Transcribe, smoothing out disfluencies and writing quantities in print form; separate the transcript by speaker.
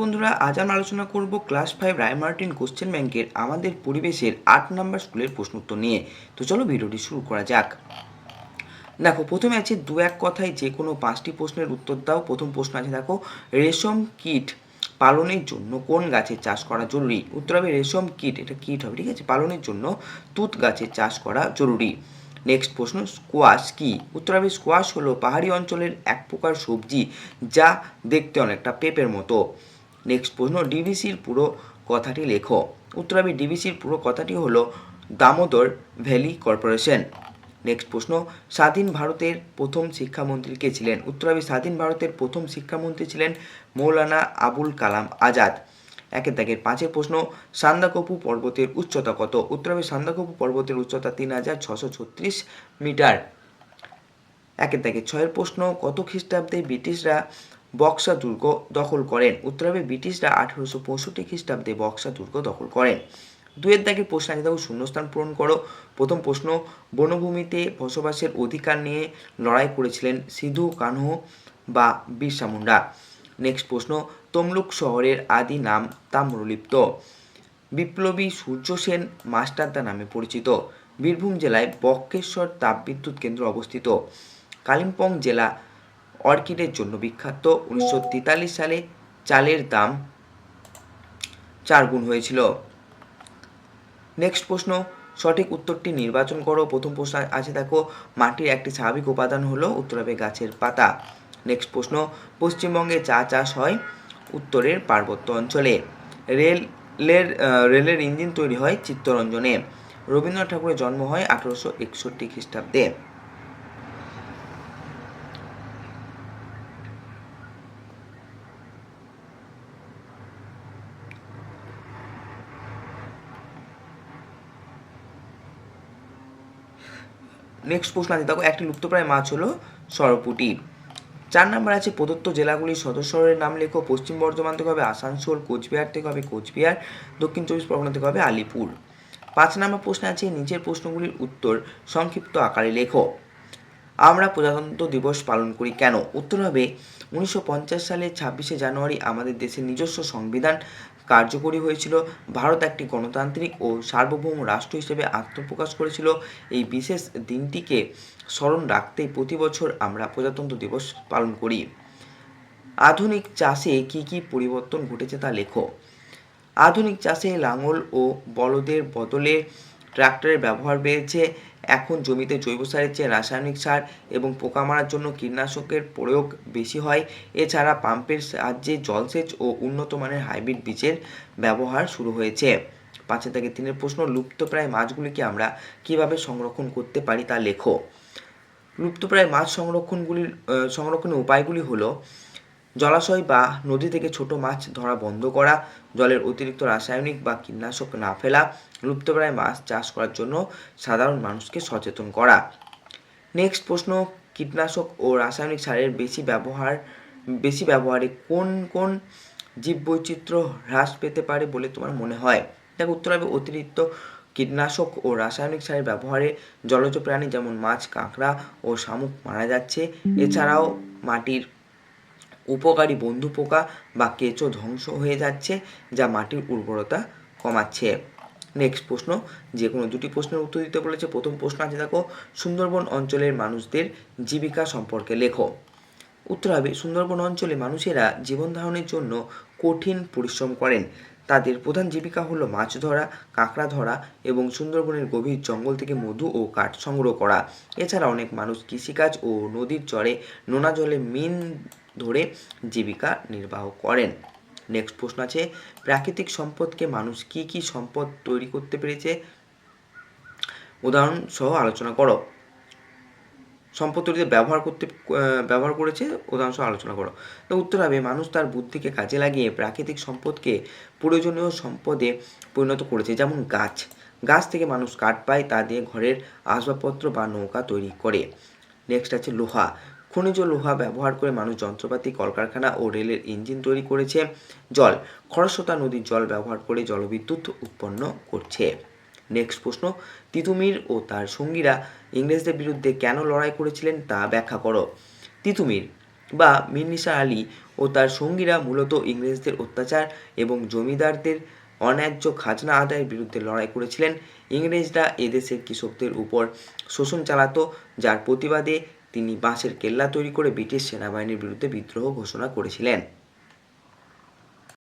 Speaker 1: নমস্কার বন্ধুরা, আজ আমরা আলোচনা করব ক্লাস 5 রায়মার্টিন কোশ্চেন ব্যাংকের আমাদের পরিবেশের 8 নম্বর স্কুলের প্রশ্ন উত্তর নিয়ে। তো চলো ভিডিওটি শুরু করা যাক। দেখো, প্রথমে আছে দু এক কথায় যে কোনো 5টি প্রশ্নের উত্তর দাও। প্রথম প্রশ্ন আছে, দেখো, রেশম কীট পালনের জন্য কোন গাছের চাষ করা জরুরি? উত্তর হবে রেশম কীট, এটা কীট হবে, ঠিক আছে, পালনের জন্য তুঁত গাছের চাষ করা জরুরি। নেক্সট প্রশ্ন, স্কোয়াশ কি? উত্তর হবে স্কোয়াশ হলো পাহাড়ি অঞ্চলের এক প্রকার সবজি যা দেখতে অনেকটা পেঁপের মতো। নেক্সট প্রশ্ন, ডিভিসির পুরো কথাটি লেখো। উত্তর হবে ডিভিসির পুরো কথাটি হলো দামোদর ভ্যালি কর্পোরেশন। নেক্সট প্রশ্ন, স্বাধীন ভারতের প্রথম শিক্ষামন্ত্রী কে ছিলেন? উত্তর হবে স্বাধীন ভারতের প্রথম শিক্ষামন্ত্রী ছিলেন মৌলানা আবুল কালাম আজাদ। একের দাগের 5 প্রশ্ন, সান্দাকফু পর্বতের উচ্চতা কত? উত্তর হবে সান্দাকফু পর্বতের উচ্চতা 3636 মিটার। একের দাগের 6 প্রশ্ন, কত খ্রিস্টাব্দে ব্রিটিশরা বক্সা দুর্গ দখল করেন? উত্তর হবে ব্রিটিশরা 1865 খ্রিস্টাব্দে বক্সা দুর্গ দখল করেন। 2 দাগের প্রশ্ন আছে, দেখো, শূন্যস্থান পূরণ করো। প্রথম প্রশ্ন, বনভূমিতে বসবাসের অধিকার নিয়ে লড়াই করেছিলেন সিধু কানহু বা বিরসা মুন্ডা। নেক্সট প্রশ্ন, তমলুক শহরের আদি নাম তাম্রলিপ্ত। বিপ্লবী সূর্য সেন মাস্টারদা নামে পরিচিত। বীরভূম জেলায় বক্রেশ্বর তাপবিদ্যুৎ কেন্দ্র অবস্থিত। কালিম্পং জেলা অর্কিডের জন্য বিখ্যাত। 1943 সালে চালের দাম 4 গুণ হয়েছিল। নেক্সট প্রশ্ন, সঠিক উত্তরটি নির্বাচন করো। প্রথম প্রশ্ন আছে, দেখো, মাটির একটি স্বাভাবিক উপাদান হলো? উত্তর হবে গাছের পাতা। নেক্সট প্রশ্ন, পশ্চিমবঙ্গে চা চাষ হয়? উত্তরের পার্বত্য অঞ্চলে। রেলের ইঞ্জিন তৈরি হয় চিত্তরঞ্জনে। রবীন্দ্রনাথ ঠাকুরের জন্ম হয় 1861 খ্রিস্টাব্দে। নেক্সট প্রশ্ন আছে, দেখো, একটি লুপ্তপ্রায় মাছ হলো সরপুঁটি। 4 নাম্বার আছে, প্রদত্ত জেলাগুলির সদর শহরের নাম লেখো। পশ্চিম বর্ধমান থেকে হবে আসানসোল, কোচবিহার থেকে হবে কোচবিহার, দক্ষিণ 24 পরগনা থেকে হবে আলিপুর। 5 নাম্বার প্রশ্ন আছে, নিচের প্রশ্নগুলির উত্তর সংক্ষিপ্ত আকারে লেখো। আমরা প্রজাতন্ত্র দিবস পালন করি কেন? উত্তর হবে 1950 সালের 26শে জানুয়ারি আমাদের দেশের নিজস্ব সংবিধান কার্যকরী হয়েছিল। ভারত একটি গণতান্ত্রিক ও সার্বভৌম রাষ্ট্র হিসেবে আত্মপ্রকাশ করেছিল। এই বিশেষ দিনটিকে স্মরণ রাখতেই প্রতি বছর আমরা প্রজাতন্ত্র দিবস পালন করি। আধুনিক চাষে কি কি পরিবর্তন ঘটেছে তা লেখো। আধুনিক চাষে লাঙল ও বলদের বদলে ট্রাক্টরের ব্যবহার বেড়েছে। এখন জমিতে জৈব সারের চেয়ে রাসায়নিক সার এবং পোকা মারার জন্য কীটনাশকের প্রয়োগ বেশি হয়। এছাড়া পাম্পের সাহায্যে জলসেচ ও উন্নত মানের হাইব্রিড বীজের ব্যবহার শুরু হয়েছে। 5 থেকে 3 প্রশ্ন, লুপ্তপ্রায় মাছগুলিকে আমরা কিভাবে সংরক্ষণ করতে পারি তা লেখো। লুপ্তপ্রায় মাছ সংরক্ষণের উপায়গুলি হলো জলাশয় বা নদী থেকে ছোট মাছ ধরা বন্ধ করা, জলের অতিরিক্ত রাসায়নিক বা কীটনাশক না ফেলা, লুপ্তপ্রায় মাছ চাষ করার জন্য সাধারণ মানুষকে সচেতন করা। নেক্সট প্রশ্ন, কীটনাশক ও রাসায়নিক সারের বেশি ব্যবহারে কোন কোন জীববৈচিত্র্য হ্রাস পেতে পারে বলে তোমার মনে হয়? দেখো, উত্তর হবে অতিরিক্ত কীটনাশক ও রাসায়নিক সারের ব্যবহারে জলজ প্রাণী যেমন মাছ, কাঁকড়া ও শামুক মারা যাচ্ছে। এছাড়াও মাটির উপকারী বন্ধু পোকা বা কেঁচো ধ্বংস হয়ে যাচ্ছে, যা মাটির উর্বরতা কমাচ্ছে। নেক্সট প্রশ্ন, যে কোনো 2টি প্রশ্নের উত্তর দিতে বলেছে। প্রথম প্রশ্ন আছে, দেখো, সুন্দরবন অঞ্চলের মানুষদের জীবিকা সম্পর্কে লেখো। উত্তর হবে সুন্দরবন অঞ্চলে মানুষেরা জীবন ধারণের জন্য কঠিন পরিশ্রম করেন। তাদের প্রধান জীবিকা হলো মাছ ধরা, কাঁকড়া ধরা এবং সুন্দরবনের গভীর জঙ্গল থেকে মধু ও কাঠ সংগ্রহ করা। এছাড়া অনেক মানুষ কৃষিকাজ ও নদীর চরে নোনা জলে মিন ধরে জীবিকা নির্বাহ করেন। নেক্সট প্রশ্ন আছে, প্রাকৃতিক সম্পদকে মানুষ কি কি সম্পদ তৈরি করতে পেরেছে উদাহরণ সহ আলোচনা করো। সম্পদ তৈরিতে ব্যবহার করেছে, উদাহরণ সহ আলোচনা করো। তো উত্তর হবে মানুষ তার বুদ্ধিকে কাজে লাগিয়ে প্রাকৃতিক সম্পদকে প্রয়োজনীয় সম্পদে পরিণত করেছে। যেমন গাছ থেকে মানুষ কাঠ পায়, তা দিয়ে ঘরের আসবাবপত্র বা নৌকা তৈরি করে। নেক্সট আছে লোহা। খনিজ লোহা ব্যবহার করে মানুষ যন্ত্রপাতি, কলকারখানা ও রেলের ইঞ্জিন তৈরি করেছে। খরস্রোতা নদীর জল ব্যবহার করে জলবিদ্যুৎ উৎপন্ন করছে। নেক্সট প্রশ্ন, তিতুমির ও তার সঙ্গীরা ইংরেজদের বিরুদ্ধে কেন লড়াই করেছিলেন তা ব্যাখ্যা করো। তিতুমির বা মীর নিসার আলি ও ও তার সঙ্গীরা মূলত ইংরেজদের অত্যাচার এবং জমিদারদের অন্যায্য খাজনা আদায়ের বিরুদ্ধে লড়াই করেছিলেন। ইংরেজরা এদেশের কৃষকদের উপর শোষণ চালাতো, যার প্রতিবাদে তিনি বাঁশের কেল্লা তৈরি করে ব্রিটিশ সেনাবাহিনীর বিরুদ্ধে বিদ্রোহ ঘোষণা করেছিলেন।